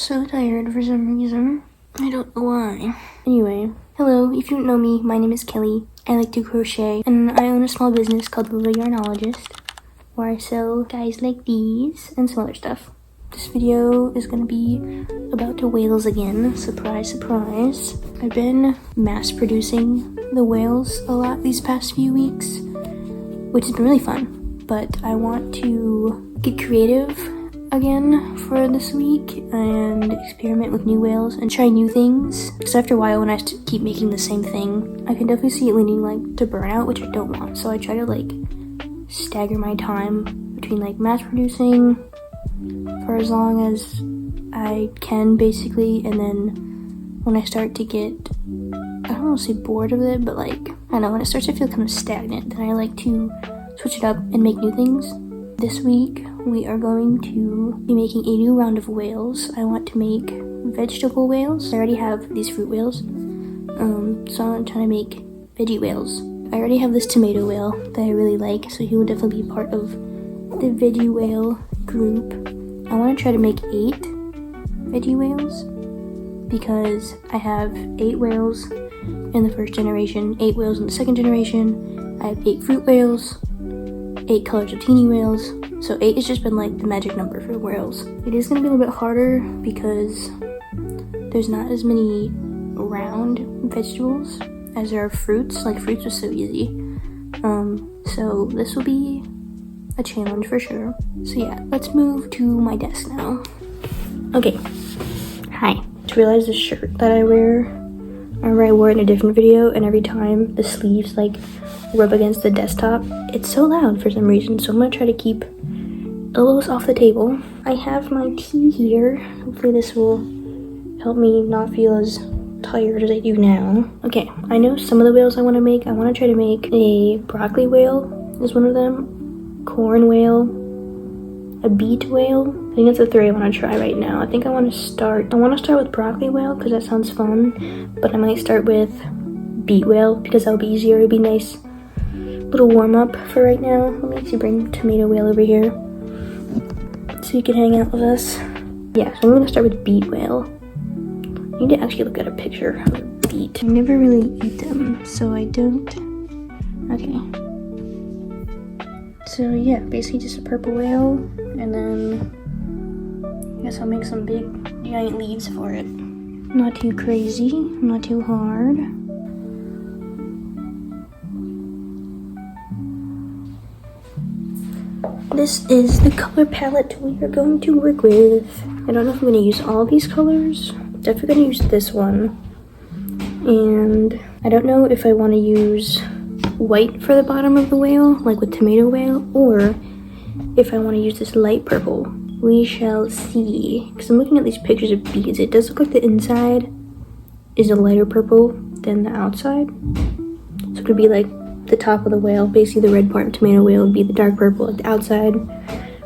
so tired for some reason. I don't know why. Anyway, hello, if you don't know me, my name is Kelly. I like to crochet, and I own a small business called The Little Yarnologist, where I sell guys like these and some other stuff. This video is gonna be about the whales again. Surprise, surprise. I've been mass producing the whales a lot these past few weeks, which has been really fun, but I want to get creative again for this week and experiment with new whales and try new things, because after a while when I keep making the same thing, I can definitely see it leading like to burnout, which I don't want. So I try to like stagger my time between like mass producing for as long as I can basically, and then when I start to get, I don't want to say bored of it, but like, I don't know, when it starts to feel kind of stagnant, then I like to switch it up and make new things. This week we are going to be making a new round of whales. I want to make vegetable whales. I already have these fruit whales, so I'm trying to make veggie whales. I already have this tomato whale that I really like, so he will definitely be part of the veggie whale group. I want to try to make 8 veggie whales because I have 8 whales in the first generation, 8 whales in the second generation. I have 8 fruit whales, 8 colors of teeny whales, so 8 has just been like the magic number for whales. It is going to be a little bit harder because there's not as many round vegetables as there are fruits. Like fruits was so easy, so this will be a challenge for sure. So yeah, let's move to my desk now. Okay, hi. Just realized this shirt that I wear, I wore it in a different video, and every time the sleeves like rub against the desktop, it's so loud for some reason, so I'm gonna try to keep elbows off the table. I have my tea here. Hopefully this will help me not feel as tired as I do now. Okay, I know some of the whales I want to make. I want to try to make a broccoli whale is one of them, corn whale, a beet whale. I think that's the 3 I want to try right now. I think I want to start with broccoli whale because that sounds fun, but I might start with beet whale because that'll be easier. It'll be nice little warm up for right now. Let me actually bring tomato whale over here so you can hang out with us. Yeah, so I'm gonna start with beet whale. I need to actually look at a picture of a beet. I never really eat them, so I don't. Okay. So yeah, basically just a purple whale, and then I guess I'll make some big giant leaves for it. Not too crazy, not too hard. This is the color palette we are going to work with. I don't know if I'm going to use all these colors. I'm definitely going to use this one. And I don't know if I want to use white for the bottom of the whale, like with tomato whale, or if I want to use this light purple. We shall see. Because I'm looking at these pictures of beads. It does look like the inside is a lighter purple than the outside. So it could be like the top of the whale, basically the red part of tomato whale would be the dark purple at the outside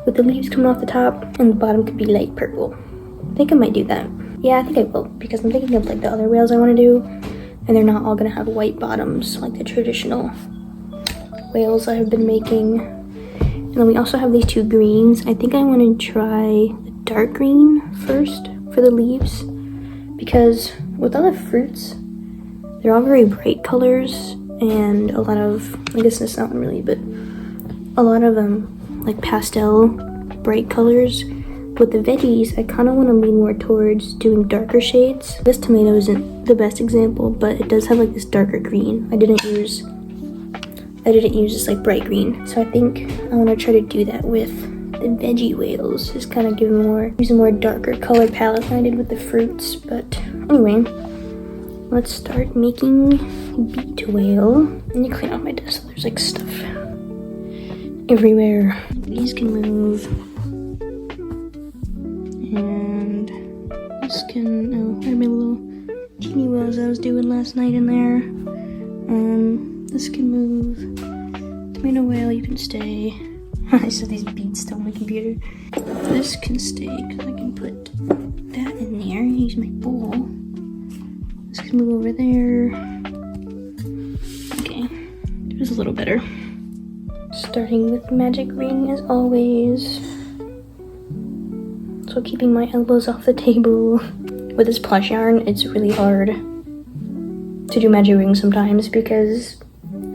with the leaves coming off the top, and the bottom could be light purple. I think I might do that. Yeah, I think I will, because I'm thinking of like the other whales I want to do, and they're not all gonna have white bottoms like the traditional whales I have been making. And then we also have these 2 greens. I think I want to try the dark green first for the leaves, because with all the fruits, they're all very bright colors, and a lot of, I guess it's not really, but a lot of like pastel bright colors. With the veggies, I kind of want to lean more towards doing darker shades. This tomato isn't the best example, but it does have like this darker green. I didn't use this like bright green, so I think I want to try to do that with the veggie whales, just kind of use a more darker color palette than I did with the fruits. But anyway, let's start making beet whale. I need to clean off my desk. There's like stuff everywhere. These can move, and this can. Oh, I had my little teeny whales I was doing last night in there. This can move. Tomato whale, you can stay. I saw these beads still on my computer. This can stay because I can put that in there and use my bowl. This can move over there. Okay, it was a little better. Starting with magic ring as always. So also keeping my elbows off the table. With this plush yarn, it's really hard to do magic rings sometimes because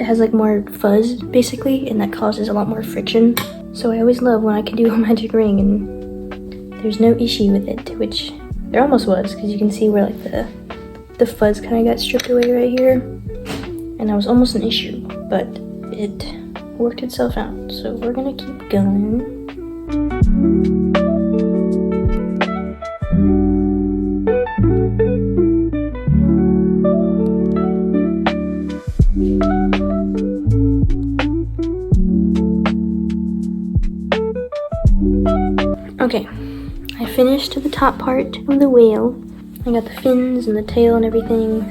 it has like more fuzz basically, and that causes a lot more friction. So I always love when I can do a magic ring and there's no issue with it, which there almost was, because you can see where like the fuzz kind of got stripped away right here, and that was almost an issue, but it worked itself out. So we're gonna keep going. Okay, I finished the top part of the whale. I got the fins and the tail and everything.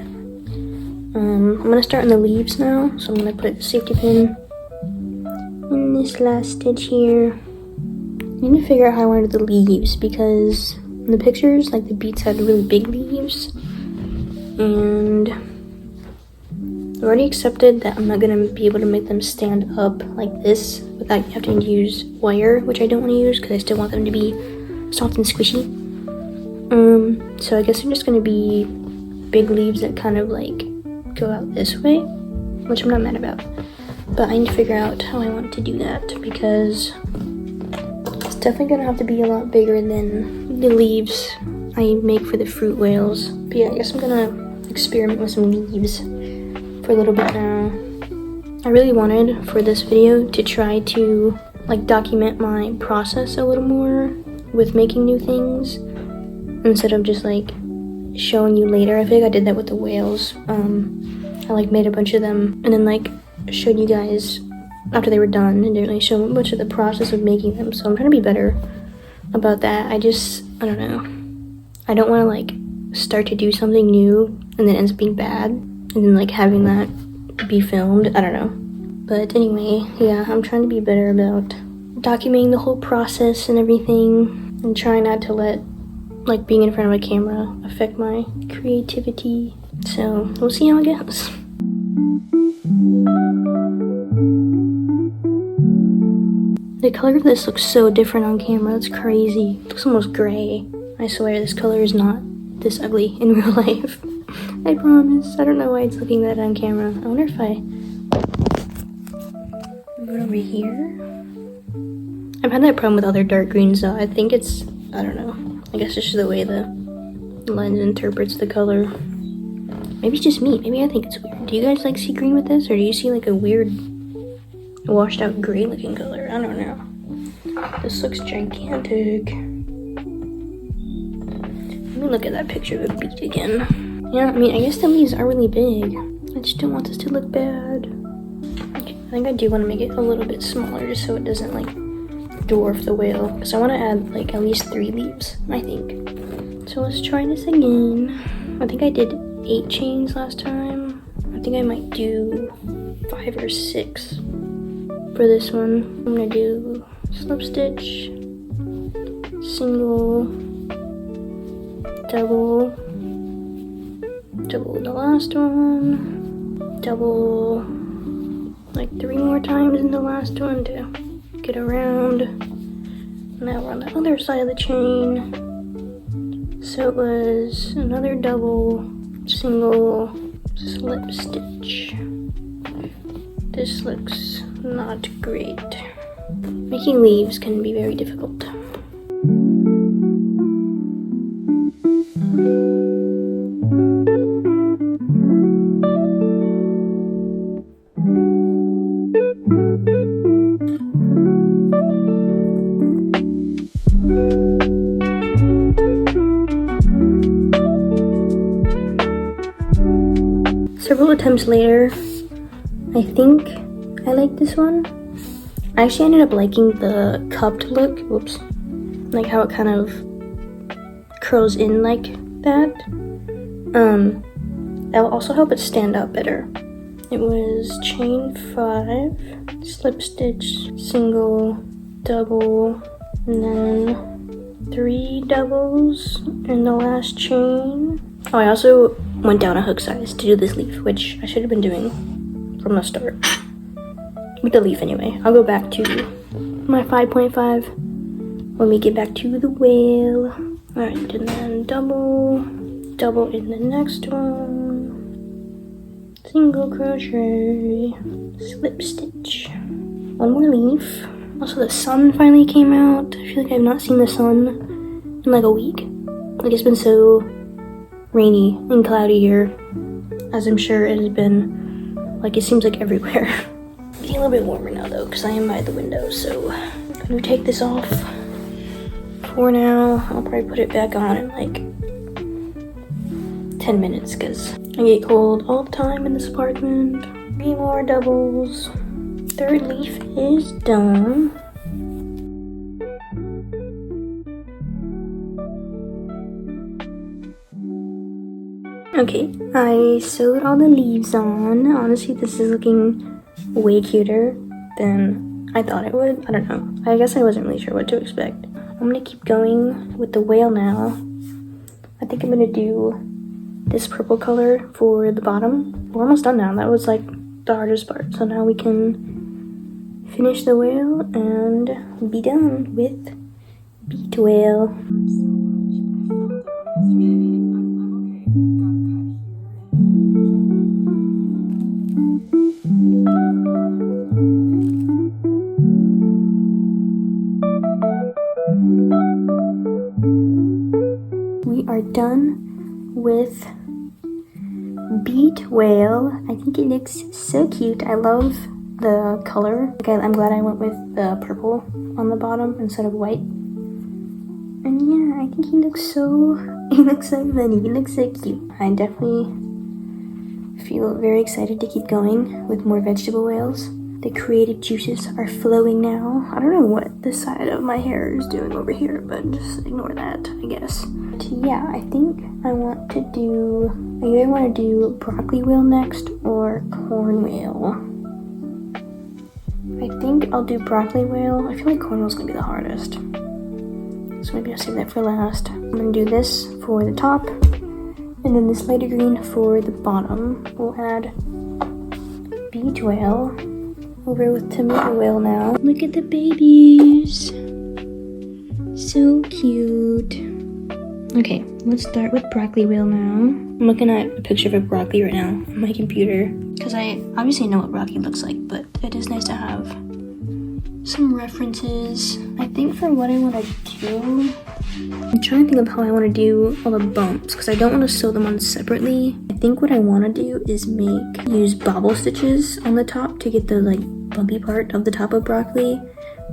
I'm gonna start on the leaves now, so I'm gonna put a safety pin in this last stitch here. I need to figure out how I wanted the leaves, because in the pictures, like the beets had really big leaves, and I've already accepted that I'm not gonna be able to make them stand up like this without having to use wire, which I don't want to use because I still want them to be soft and squishy. So I guess they're just gonna be big leaves that kind of like go out this way, which I'm not mad about. But I need to figure out how I want to do that, because it's definitely gonna have to be a lot bigger than the leaves I make for the fruit whales. But yeah, I guess I'm gonna experiment with some leaves for a little bit now. I really wanted for this video to try to like document my process a little more with making new things, instead of just like showing you later. I think I did that with the whales. I like made a bunch of them and then like showed you guys after they were done, and didn't really show much of the process of making them. So I'm trying to be better about that. I don't know. I don't want to like start to do something new and then it ends up being bad, and then like having that be filmed. I don't know. But anyway, yeah, I'm trying to be better about documenting the whole process and everything, and trying not to let like being in front of a camera affect my creativity. So we'll see how it goes. The color of this looks so different on camera. It's crazy. It looks almost gray. I swear this color is not this ugly in real life. I promise. I don't know why it's looking that on camera. I wonder if I go over here. I've had that problem with other dark greens though. I think it's, I don't know. I guess it's just the way the lens interprets the color. Maybe it's just me. Maybe I think it's weird. Do you guys like see green with this, or do you see like a weird washed out gray looking color? I don't know. This looks gigantic. Let me look at that picture of a beet again. Yeah, I mean, I guess the leaves are really big. I just don't want this to look bad. Okay, I think I do want to make it a little bit smaller just so it doesn't like dwarf the whale, because I want to add like at least 3 leaves, I think. So let's try this again. I think I did 8 chains last time. I think I might do 5 or 6 for this one. I'm gonna do slip stitch, single, double the last one, double like 3 more times in the last one to get around. Now we're on the other side of the chain. So it was another double, single, slip stitch. This looks not great. Making leaves can be very difficult. Several attempts later, I think I like this one. I actually ended up liking the cupped look. Whoops. Like how it kind of curls in like that. That'll also help it stand out better. It was chain 5, slip stitch, single, double, and then 3 doubles in the last chain. Oh, I also went down a hook size to do this leaf, which I should have been doing from the start. With the leaf anyway. I'll go back to my 5.5 when we get back to the whale. All right, and then double in the next one, single crochet, slip stitch, one more leaf. Also, the sun finally came out. I feel like I've not seen the sun in like a week. Like, it's been so rainy and cloudy here, as I'm sure it has been, like, it seems like everywhere. Getting a little bit warmer now though, because I am by the window, so I'm gonna take this off for now. I'll probably put it back on in like 10 minutes, because I get cold all the time in this apartment. 3 more doubles. Third leaf is done. Okay, I sewed all the leaves on. Honestly, this is looking way cuter than I thought it would. I don't know. I guess I wasn't really sure what to expect. I'm gonna keep going with the whale now. I think I'm gonna do this purple color for the bottom. We're almost done now. That was like the hardest part. So now we can finish the whale and be done with beat whale. We are done with beat whale. I think it looks so cute. I love the color. Okay, I'm glad I went with the purple on the bottom instead of white. And yeah, I think he looks so funny. He looks so cute. I definitely feel very excited to keep going with more vegetable whales. The creative juices are flowing now. I don't know what this side of my hair is doing over here, but just ignore that, I guess. But yeah, I think I either want to do broccoli whale next or corn whale. I think I'll do broccoli whale. I feel like corn whale's gonna be the hardest, so maybe I'll save that for last. I'm gonna do this for the top, and then this lighter green for the bottom. We'll add beat whale over with tomato whale now. Look at the babies. So cute. Okay, let's start with broccoli whale now. I'm looking at a picture of a broccoli right now on my computer, because I obviously know what broccoli looks like, but it is nice to have some references. I think for what I want to do, I'm trying to think of how I want to do all the bumps, because I don't want to sew them on separately. I think what I want to do is use bobble stitches on the top to get the like bumpy part of the top of broccoli.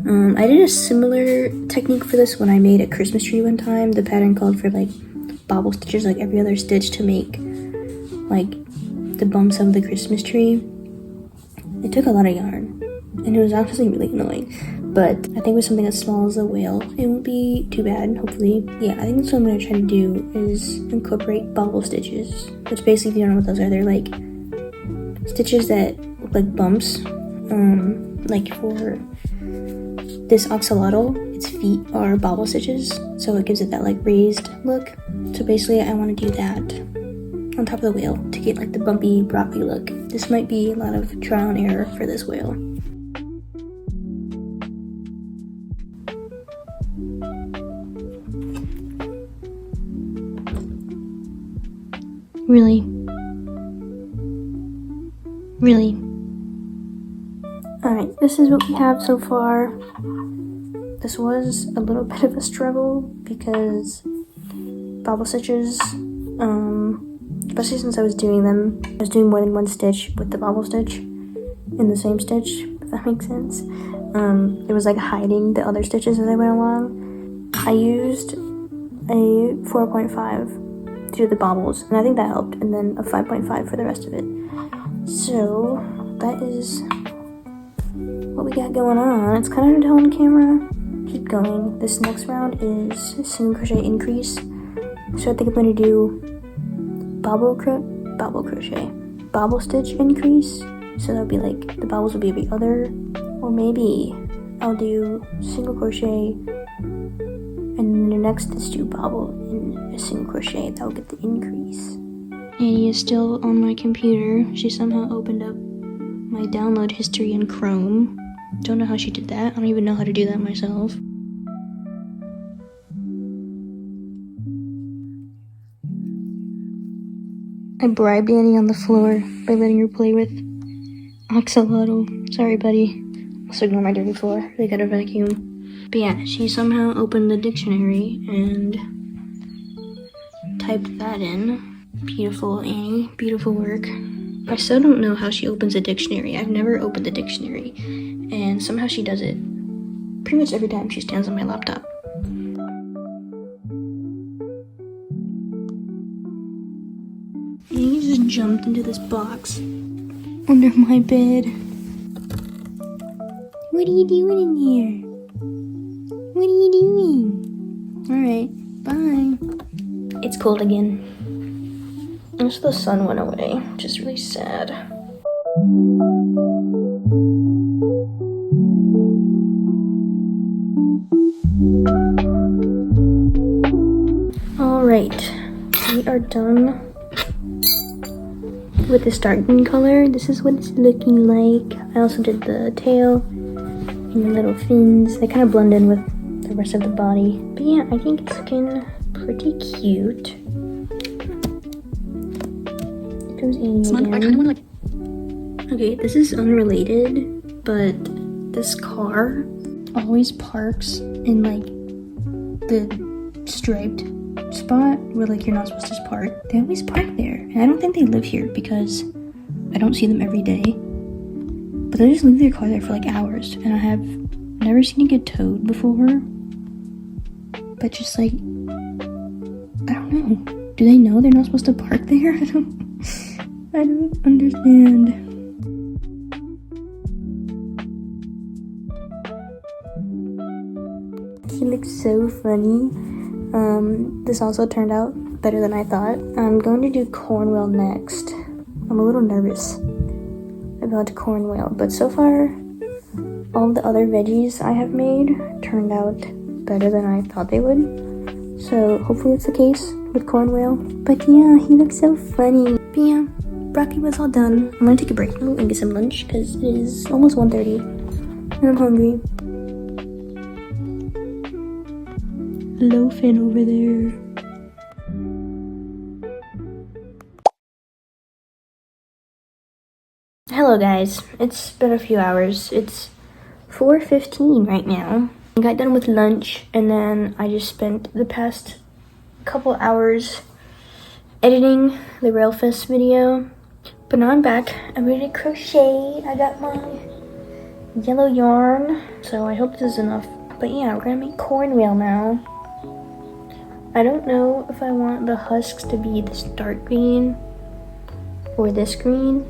I did a similar technique for this when I made a Christmas tree one time. The pattern called for like bobble stitches like every other stitch to make like the bumps of the Christmas tree. It took a lot of yarn and it was actually really annoying, but I think with something as small as a whale it won't be too bad, hopefully. Yeah, I think that's what I'm going to try to do, is incorporate bobble stitches, which basically, if you don't know what those are, they're like stitches that look like bumps. Like for this axolotl, its feet are bobble stitches, so it gives it that like raised look. So basically I want to do that on top of the whale to get like the bumpy broccoli look. This might be a lot of trial and error for this whale. Really? Alright, this is what we have so far. This was a little bit of a struggle because bobble stitches, especially since I was doing more than one stitch with the bobble stitch in the same stitch, if that makes sense. It was like hiding the other stitches as I went along. I used a 4.5 to do the bobbles, and I think that helped, and then a 5.5 for the rest of it. So that is what we got going on. It's kind of hard to tell on camera. Keep going. This next round is single crochet increase. So I think I'm going to do bobble stitch increase. So that'll be like the bobbles will be every other, or maybe I'll do single crochet and the next is do bobble in a single crochet. That'll get the increase. Annie is still on my computer. She somehow opened up my download history in Chrome. Don't know how she did that. I don't even know how to do that myself. I bribed Annie on the floor by letting her play with Axolotl. Sorry, buddy. Also ignore my dirty floor. They got a vacuum. But yeah, she somehow opened the dictionary and typed that in. Beautiful, Annie. Beautiful work. I still don't know how she opens a dictionary. I've never opened a dictionary. And somehow she does it pretty much every time she stands on my laptop. Annie just jumped into this box under my bed. What are you doing in here? What are you doing? Alright, bye. It's cold again. Also, the sun went away, which is really sad. Alright, we are done with this dark green color. This is what it's looking like. I also did the tail and the little fins. They kind of blend in with the rest of the body. But yeah, I think it's looking pretty cute. Here comes Annie again. Okay, this is unrelated, but this car always parks in like the striped spot where like you're not supposed to park. They always park there, and I don't think they live here because I don't see them every day, but they just leave their car there for like hours, and I have never seen it get towed before. But just like, I don't know, do they know they're not supposed to park there? I don't understand. He looks so funny. This also turned out better than I thought. I'm going to do corn whale next. I'm a little nervous about corn whale, but so far, all the other veggies I have made turned out better than I thought they would. So hopefully it's the case with corn whale. But yeah, he looks so funny. But yeah, broccoli was all done. I'm gonna take a break now and get some lunch because it is almost 1:30 and I'm hungry. Loafing over there. Hello guys, it's been a few hours. It's 4:15 right now. I got done with lunch and then I just spent the past couple hours editing the Railfest video. But now I'm back. I'm ready to crochet. I got my yellow yarn, so I hope this is enough. But yeah, we're gonna make corn whale now. I don't know if I want the husks to be this dark green or this green.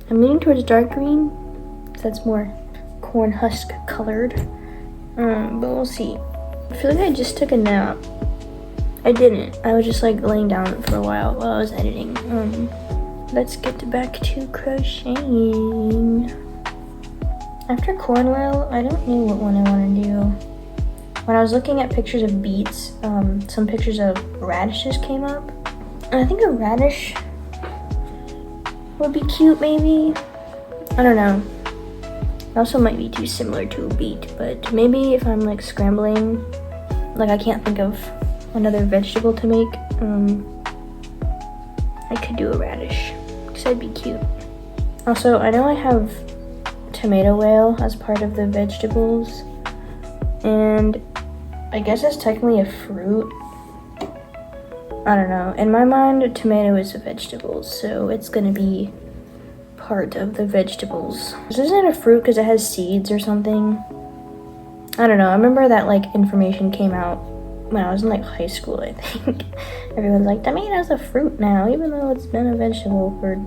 I'm leaning towards dark green, because that's more corn husk colored. But we'll see. I feel like I just took a nap. I didn't. I was just like laying down for a while I was editing. Let's get back to crocheting. After corn whale, I don't know what one I want to do. When I was looking at pictures of beets, some pictures of radishes came up. And I think a radish would be cute, maybe. I don't know. It also might be too similar to a beet, but maybe if I'm like scrambling, like I can't think of another vegetable to make, I could do a radish, because that'd be cute. Also, I know I have tomato whale as part of the vegetables, and I guess it's technically a fruit. I don't know. In my mind, a tomato is a vegetable, so it's gonna be part of the vegetables. This isn't a fruit because it has seeds or something. I don't know. I remember that like information came out when I was in like high school, I think. Everyone's like, tomato's a fruit now, even though it's been a vegetable for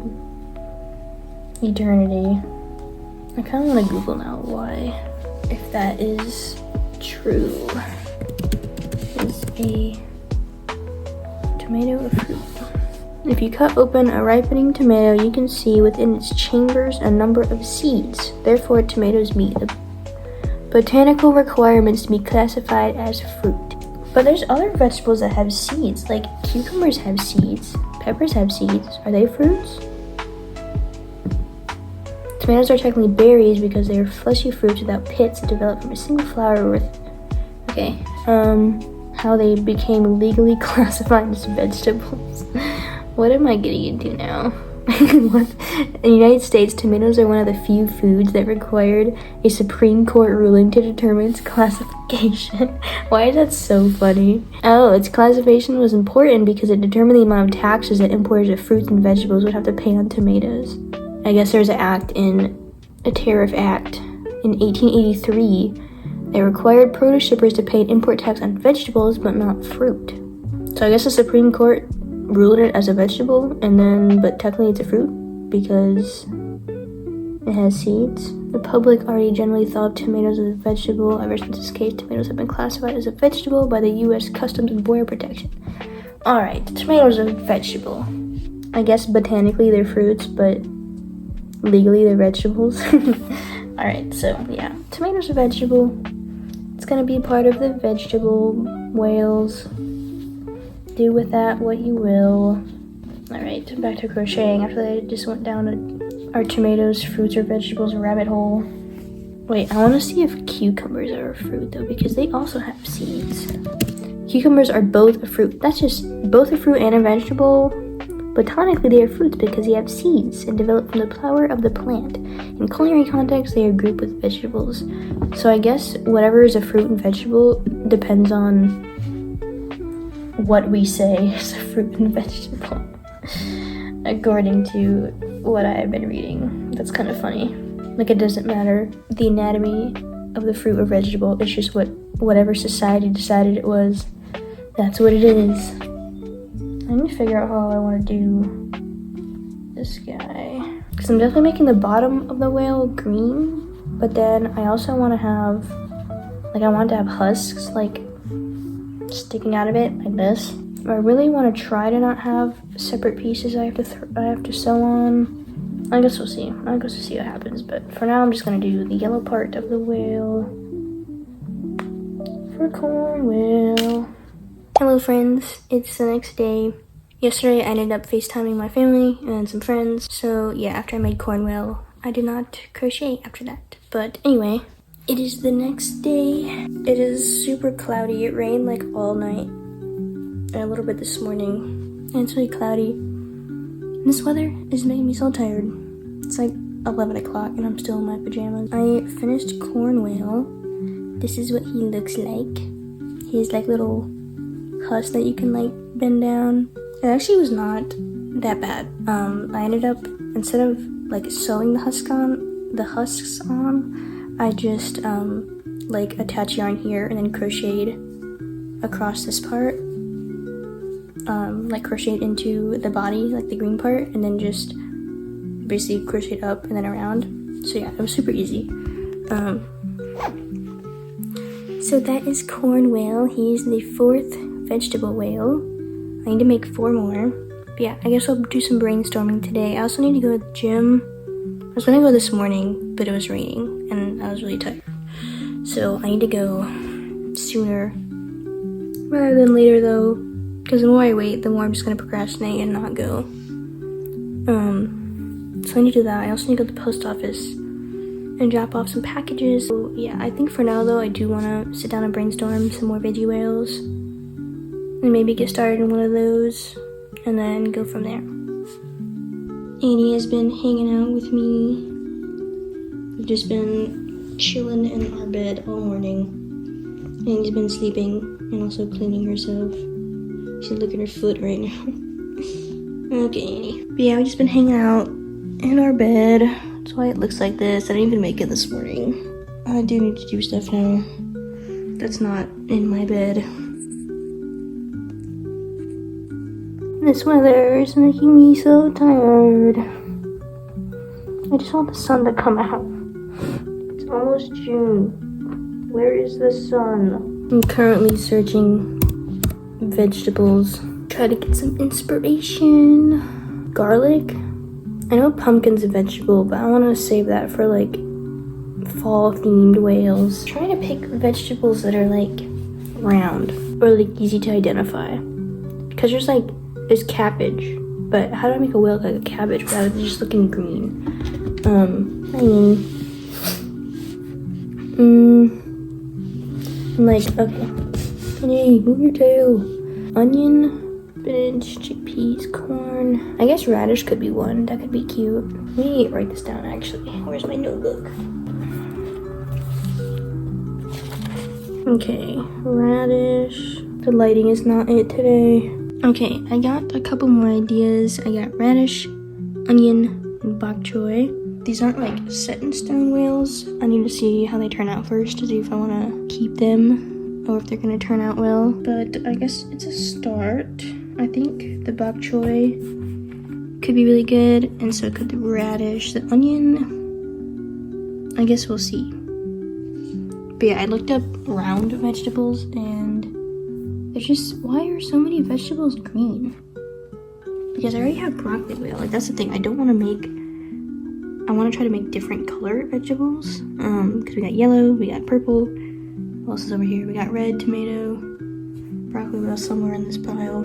eternity. I kind of want to Google now why, if that is true. Is a tomato a fruit? If you cut open a ripening tomato, you can see within its chambers a number of seeds. Therefore, tomatoes meet the botanical requirements to be classified as fruit. But there's other vegetables that have seeds, like cucumbers have seeds, peppers have seeds. Are they fruits? Tomatoes are technically berries because they are fleshy fruits without pits that develop from a single flower with... Okay, how they became legally classified as vegetables. What am I getting into now? What? In the United States, tomatoes are one of the few foods that required a Supreme Court ruling to determine its classification. Why is that so funny? Oh, its classification was important because it determined the amount of taxes that importers of fruits and vegetables would have to pay on tomatoes. I guess there's a tariff act in 1883 that required produce shippers to pay an import tax on vegetables but not fruit. So I guess the Supreme Court ruled it as a vegetable, but technically it's a fruit because it has seeds. The public already generally thought of tomatoes as a vegetable. Ever since this case, tomatoes have been classified as a vegetable by the U.S. Customs and Border Protection. Alright, tomatoes are a vegetable. I guess botanically they're fruits, but legally they're vegetables. Alright, so yeah, tomatoes are vegetable. It's gonna be part of the vegetable whales. Do with that what you will. Alright, back to crocheting. After that, I just went down our tomatoes, fruits, or vegetables rabbit hole. Wait, I want to see if cucumbers are a fruit though, because they also have seeds. Cucumbers are both a fruit. That's just both a fruit and a vegetable. Botanically, they are fruits because they have seeds and develop from the flower of the plant. In culinary context, they are grouped with vegetables. So I guess whatever is a fruit and vegetable depends on what we say is a fruit and vegetable, according to what I have been reading. That's kind of funny. Like, it doesn't matter the anatomy of the fruit or vegetable. It's just whatever society decided it was. That's what it is. I need to figure out how I want to do this guy, because I'm definitely making the bottom of the whale green, but then I also want to have, like, I want to have husks, like, sticking out of it like this. I really want to try to not have separate pieces I have to sew on. I guess we'll see. I guess we'll see what happens. But for now, I'm just gonna do the yellow part of the whale for corn whale. Hello, friends. It's the next day. Yesterday, I ended up FaceTiming my family and some friends. So yeah, after I made corn whale, I did not crochet after that. But anyway. It is the next day. It is super cloudy. It rained like all night and a little bit this morning. And it's really cloudy. And this weather is making me so tired. It's like 11 o'clock and I'm still in my pajamas. I finished corn whale. This is what he looks like. He has like little husks that you can like bend down. It actually was not that bad. I ended up, instead of like sewing the husks on, I just like attach yarn here and then crocheted across this part, like crocheted into the body, like the green part, and then just basically crocheted up and then around. So yeah, it was super easy. So that is corn whale. He's the 4th vegetable whale. I need to make 4 more. But yeah, I guess I'll do some brainstorming today. I also need to go to the gym. I was gonna go this morning, but it was raining and I was really tired. So I need to go sooner rather than later though, because the more I wait, the more I'm just gonna procrastinate and not go. So I need to do that. I also need to go to the post office and drop off some packages. So yeah, I think for now though, I do wanna sit down and brainstorm some more Veggie Whales and maybe get started in one of those and then go from there. Annie has been hanging out with me. We've just been chilling in our bed all morning. Annie's been sleeping and also cleaning herself. She's licking her foot right now. Okay, Annie. But yeah, we've just been hanging out in our bed. That's why it looks like this. I didn't even make it this morning. I do need to do stuff now that's not in my bed. This weather is making me so tired. I just want the sun to come out. It's almost June. Where is the sun? I'm currently searching vegetables. Try to get some inspiration. Garlic. I know pumpkin's a vegetable, but I want to save that for like fall themed whales. I'm trying to pick vegetables that are like round or like easy to identify. Because there's cabbage, but how do I make a whale look like a cabbage without it just looking green? I'm like, okay. Hey, move your tail. Onion, spinach, chickpea. peas, corn. I guess radish could be one. That could be cute. Let me write this down actually. Where's my notebook? Okay, radish. The lighting is not it today. Okay, I got a couple more ideas. I got radish, onion, and bok choy. These aren't like set in stone whales. I need to see how they turn out first to see if I want to keep them or if they're going to turn out well. But I guess it's a start. I think the bok choy could be really good, and so could the radish. The onion, I guess we'll see. But yeah, I looked up round vegetables, and there's just, why are so many vegetables green? Because I already have broccoli whale. Like, that's the thing. I want to try to make different color vegetables. Because we got yellow, we got purple. What else is over here? We got red, tomato, broccoli whale somewhere in this pile.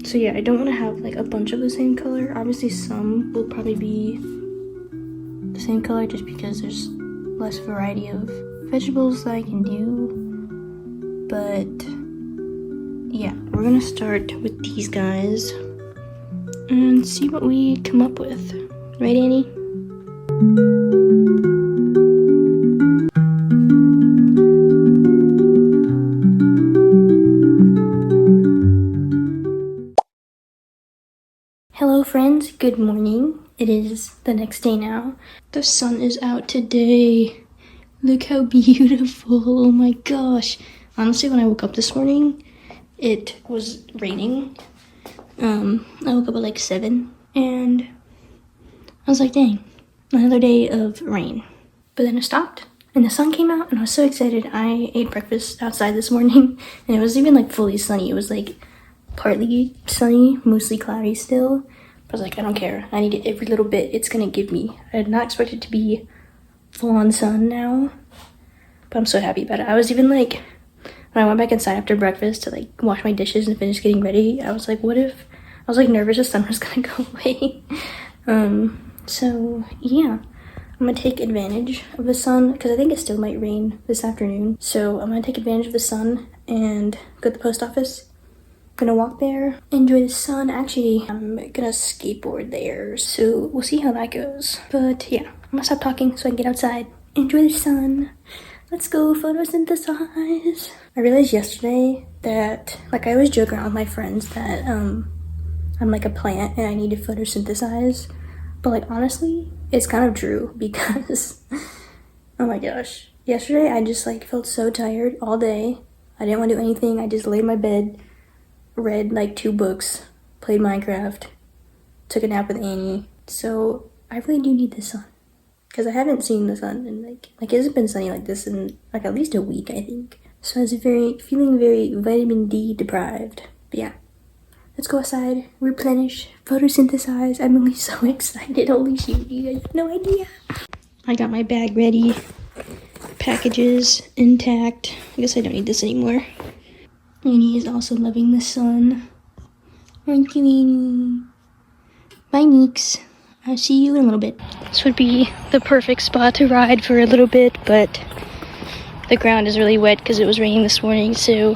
So yeah, I don't want to have like a bunch of the same color. Obviously some will probably be the same color just because there's less variety of vegetables that I can do. But yeah, we're gonna start with these guys and see what we come up with. Right, Annie? Hello friends, good morning. It is the next day now. The sun is out today. Look how beautiful, oh my gosh. Honestly, when I woke up this morning, it was raining. I woke up at like 7 and I was like, dang, another day of rain. But then it stopped and the sun came out and I was so excited. I ate breakfast outside this morning and it was even like fully sunny. It was like partly sunny, mostly cloudy still. But I was like, I don't care. I need it every little bit it's gonna give me. I did not expect it to be full-on sun now, but I'm so happy about it. I was even like, when I went back inside after breakfast to like wash my dishes and finish getting ready, I was like, what if, I was like nervous the sun was gonna go away. So yeah, I'm gonna take advantage of the sun because I think it still might rain this afternoon. So I'm gonna take advantage of the sun and go to the post office. Gonna walk there, enjoy the sun. Actually, I'm gonna skateboard there, so we'll see how that goes. But yeah, I'm gonna stop talking so I can get outside, enjoy the sun. Let's go photosynthesize. I realized yesterday that, like, I always joke around with my friends that I'm like a plant and I need to photosynthesize. But like, honestly, it's kind of true because, oh my gosh. Yesterday, I just like felt so tired all day. I didn't want to do anything. I just laid in my bed, read like 2 books, played Minecraft, took a nap with Annie. So I really do need the sun because I haven't seen the sun in like it hasn't been sunny like this in like at least a week, I think. So I was feeling very vitamin D deprived. But yeah, let's go outside, replenish, photosynthesize. I'm really so excited. Holy shoot, you guys have no idea. I got my bag ready, packages intact. I guess I don't need this anymore. Annie is also loving the sun. Aren't you, Annie? Bye, Neeks. I'll see you in a little bit. This would be the perfect spot to ride for a little bit, but the ground is really wet because it was raining this morning, so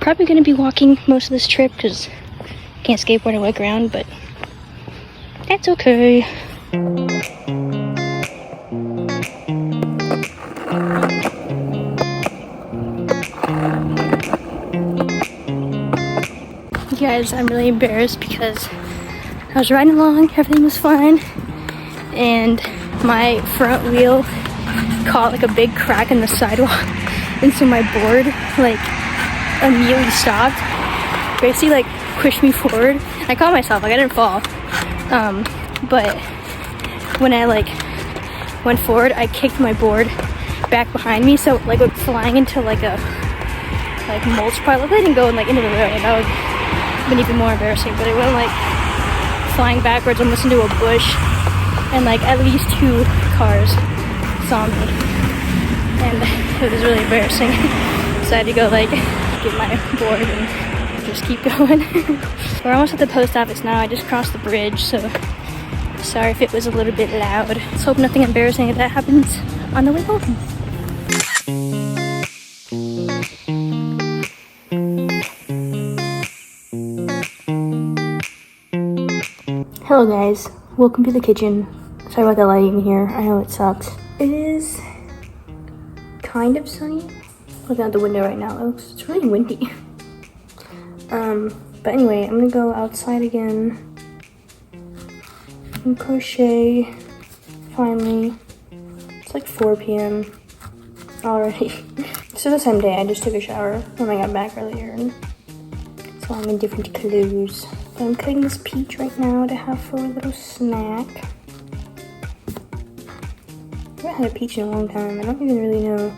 probably going to be walking most of this trip because I can't skateboard on wet ground, but that's okay. You guys, I'm really embarrassed because I was riding along, everything was fine, and my front wheel caught like a big crack in the sidewalk, and so my board like immediately stopped, basically like pushed me forward. I caught myself, like I didn't fall, but when I like went forward, I kicked my board back behind me, so like went flying into like a mulch pile. Luckily I didn't go like into the road, that would have been even more embarrassing, but it went like flying backwards almost into a bush, and like at least 2 cars saw me, and it was really embarrassing. So I had to go like get my board and just keep going. We're almost at the post office now. I just crossed the bridge, so sorry if it was a little bit loud. Let's hope nothing embarrassing if that happens on the way home. Hello guys, welcome to the kitchen. Sorry about the lighting here, I know it sucks. It is kind of sunny. Looking out the window right now, it's really windy. But anyway, I'm gonna go outside again and crochet, finally. It's like 4 p.m. already. So the same day, I just took a shower when I got back earlier, and so I'm in different clothes. So I'm cutting this peach right now to have for a little snack. I haven't had a peach in a long time. I don't even really know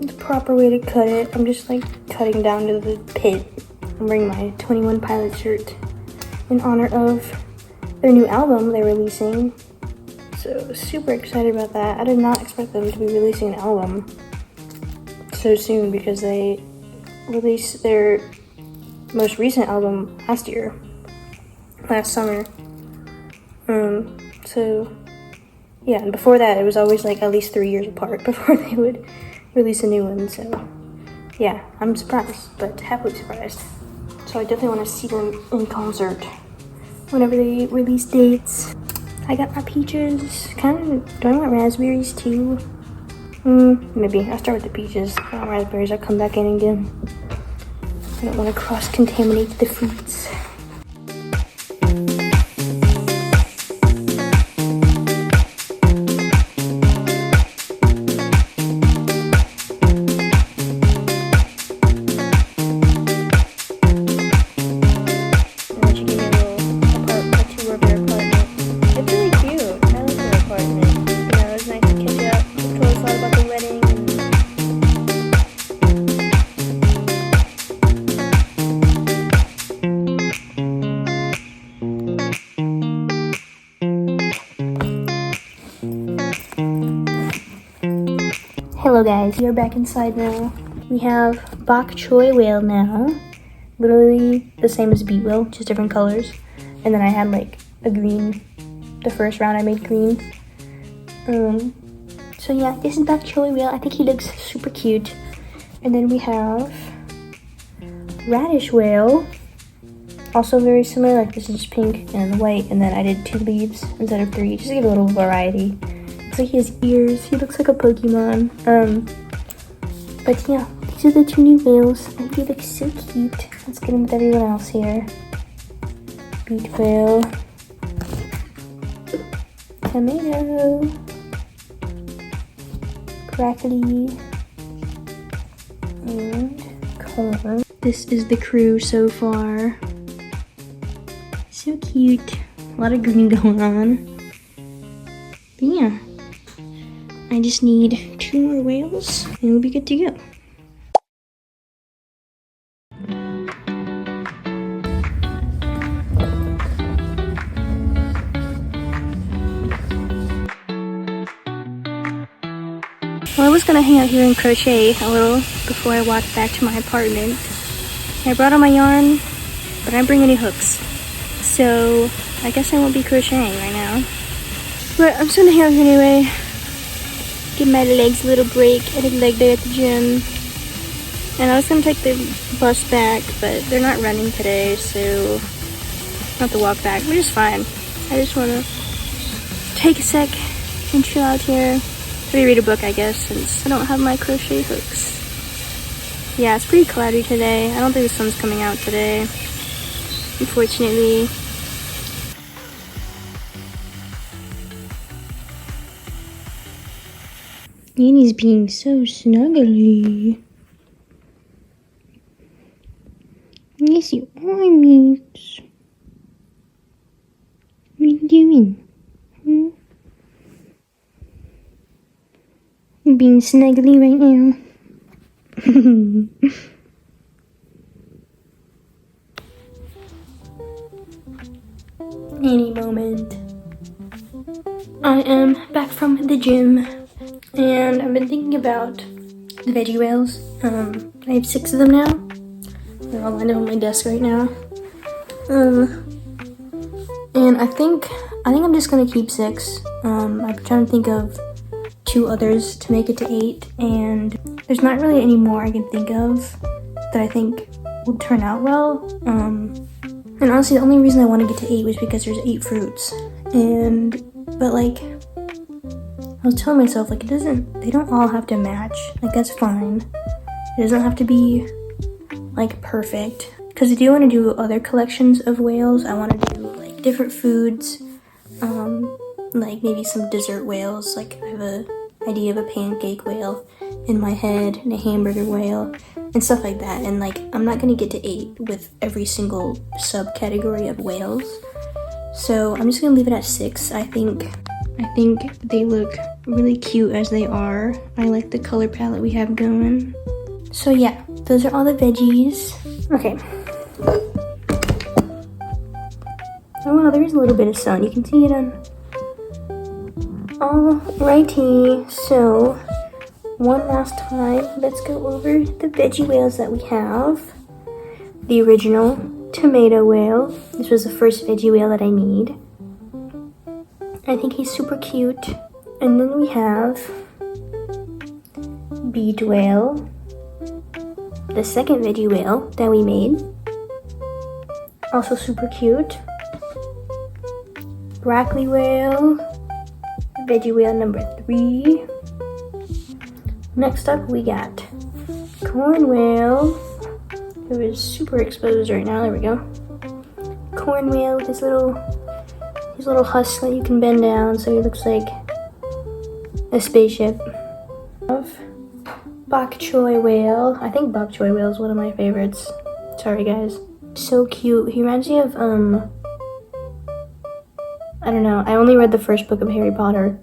the proper way to cut it. I'm just like cutting down to the pit. I'm wearing my 21 Pilot shirt in honor of their new album they're releasing. So super excited about that. I did not expect them to be releasing an album so soon because they released their most recent album last summer. So yeah, and before that it was always like at least 3 years apart before they would release a new one. So yeah, I'm surprised, but happily surprised. So I definitely want to see them in concert whenever they release dates. I got my peaches. Do I want raspberries too? Maybe I'll start with the peaches. If I want raspberries, I'll come back in again. I don't want to cross-contaminate the fruits. Hello guys, we are back inside now. We have bok choy whale now. Literally the same as beet whale, just different colors. And then I had like a green. The first round I made green. So yeah, this is bok choy whale. I think he looks super cute. And then we have radish whale. Also very similar, like this is just pink and white. And then I did 2 leaves instead of 3, just to give a little variety. Like he has ears. He looks like a Pokemon. But yeah, these are the 2 new whales. I think they look so cute. Let's get them with everyone else here. Beet whale. Tomato. Broccoli. And corn. This is the crew so far. So cute. A lot of green going on. But yeah. I just need 2 more whales and we'll be good to go. Well, I was gonna hang out here and crochet a little before I walked back to my apartment. I brought all my yarn, but I didn't bring any hooks. So I guess I won't be crocheting right now. But I'm just gonna hang out here anyway. Give my legs a little break. I did leg day at the gym. And I was gonna take the bus back, but they're not running today, so I'll have to walk back, which is fine. I just wanna take a sec and chill out here. Maybe read a book, I guess, since I don't have my crochet hooks. Yeah, it's pretty cloudy today. I don't think the sun's coming out today, unfortunately. Annie's being so snuggly. Yes, you are, Meats. What are you doing? You're being snuggly right now. Any moment. I am back from the gym. And I've been thinking about the Veggie Whales. I have 6 of them now. They're all lined up on my desk right now. And I think I'm just gonna keep 6. I'm trying to think of 2 others to make it to 8, and there's not really any more I can think of that I think will turn out well. And honestly, the only reason I want to get to 8 was because there's 8 fruits. But like, I was telling myself, like, they don't all have to match. Like, that's fine. It doesn't have to be, like, perfect. Because I do want to do other collections of whales. I want to do, like, different foods. Like, maybe some dessert whales. Like, I have an idea of a pancake whale in my head, and a hamburger whale, and stuff like that. And, like, I'm not going to get to 8 with every single subcategory of whales. So, I'm just going to leave it at 6. I think they look really cute as they are. I like the color palette we have going. So yeah, those are all the veggies. Okay. Oh wow, there's a little bit of sun. You can see it on. Alrighty, so one last time, let's go over the veggie whales that we have. The original tomato whale. This was the first veggie whale that I made. I think he's super cute. And then we have beach whale, the second veggie whale that we made, also super cute. Broccoli whale, veggie whale number 3. Next up we got corn whale, who is super exposed right now. There we go. Corn whale with his little husk that you can bend down so he looks like a spaceship. Bok choy whale. I think bok choy whale is one of my favorites. Sorry guys. So cute. He reminds me of I don't know. I only read the first book of Harry Potter,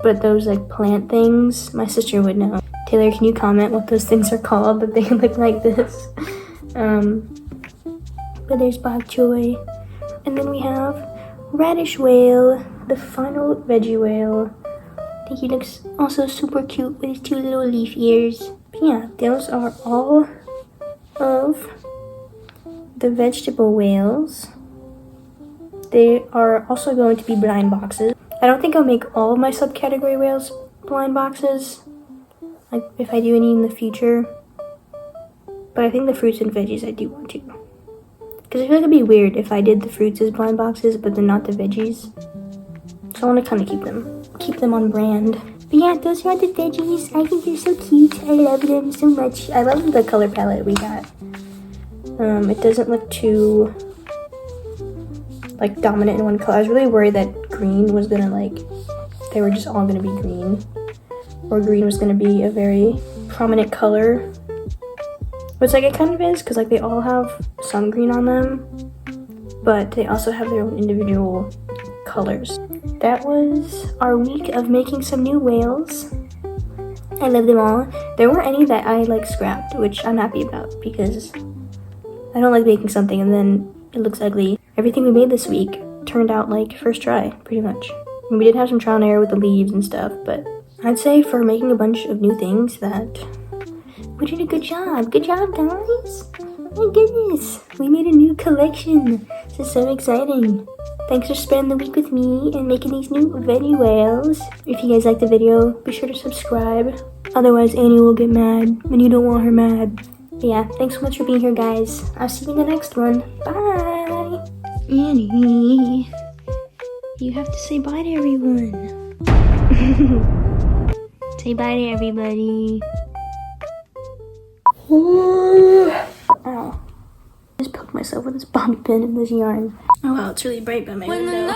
but those like plant things, my sister would know. Taylor, can you comment what those things are called that they look like this? But there's bok choy, and then we have radish whale, the final veggie whale. I think he looks also super cute with his 2 little leaf ears. But yeah, those are all of the vegetable whales. They are also going to be blind boxes. I don't think I'll make all of my subcategory whales blind boxes, like if I do any in the future. But I think the fruits and veggies I do want to. Because I feel like it'd be weird if I did the fruits as blind boxes, but then not the veggies. So I want to kind of keep them on brand. But yeah, those are the veggies. I think they're so cute. I love them so much. I love the color palette we got. It doesn't look too like dominant in one color. I was really worried that green was gonna they were just all gonna be green, or green was gonna be a very prominent color. Which like it kind of is, because like they all have some green on them, but they also have their own individual colors. That was our week of making some new whales. I love them all. There weren't any that I like scrapped, which I'm happy about, because I don't like making something and then it looks ugly. Everything we made this week turned out like first try, pretty much. And we did have some trial and error with the leaves and stuff, but I'd say for making a bunch of new things that we did a good job. Good job, guys. Oh my goodness. We made a new collection. This is so exciting. Thanks for spending the week with me and making these new veggie whales. If you guys liked the video, be sure to subscribe. Otherwise, Annie will get mad, and you don't want her mad. But yeah, thanks so much for being here, guys. I'll see you in the next one. Bye. Annie, you have to say bye to everyone. Say bye to everybody. Ow. I just poked myself with this bobby pin and this yarn. Oh wow, it's really bright by my window.